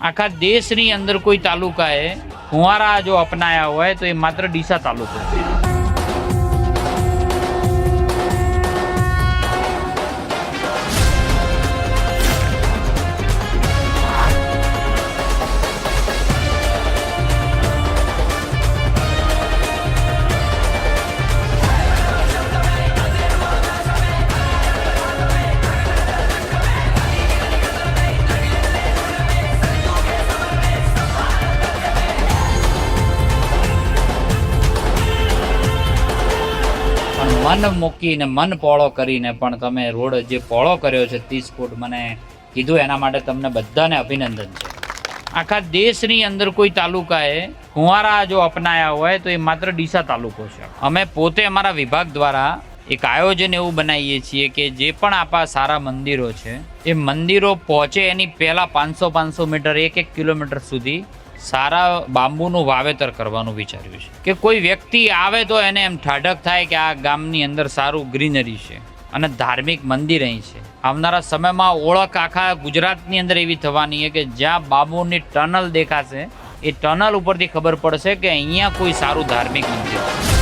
આખા દેશની અંદર કોઈ તાલુકાએ ફુવારા જો અપનાયા હોય તો એ માત્ર ડીસા તાલુકો છે. મન મૂકીને મન પોળો કરીને પણ તમે રોડ જે પોળો કર્યો છે 30 ફૂટ મને કીધું એના માટે તમને બધાને અભિનંદન છે. આખા દેશની અંદર કોઈ તાલુકાએ ફુવારા જો અપનાયા હોય તો એ માત્ર ડીસા તાલુકો છે. અમે પોતે અમારા વિભાગ દ્વારા એક આયોજન એવું બનાવીએ છીએ કે જે પણ આપણા સારા મંદિરો છે એ મંદિરો પહોંચે એની પહેલાં 500 મીટર 1 કિલોમીટર સુધી સારા બાંબુનું વાવેતર કરવાનું વિચાર્યું છે કે કોઈ વ્યક્તિ આવે તો એને એમ ઠાઢક થાય કે આ ગામની અંદર સારું ગ્રીનરી છે અને ધાર્મિક મંદિર અહીં છે. આવનારા સમયમાં ઓળખ આખા ગુજરાતની અંદર એવી થવાની છે કે જ્યાં બાંબુની ટનલ દેખાશે એ ટનલ ઉપરથી ખબર પડશે કે અહીંયા કોઈ સારું ધાર્મિક મંદિર છે.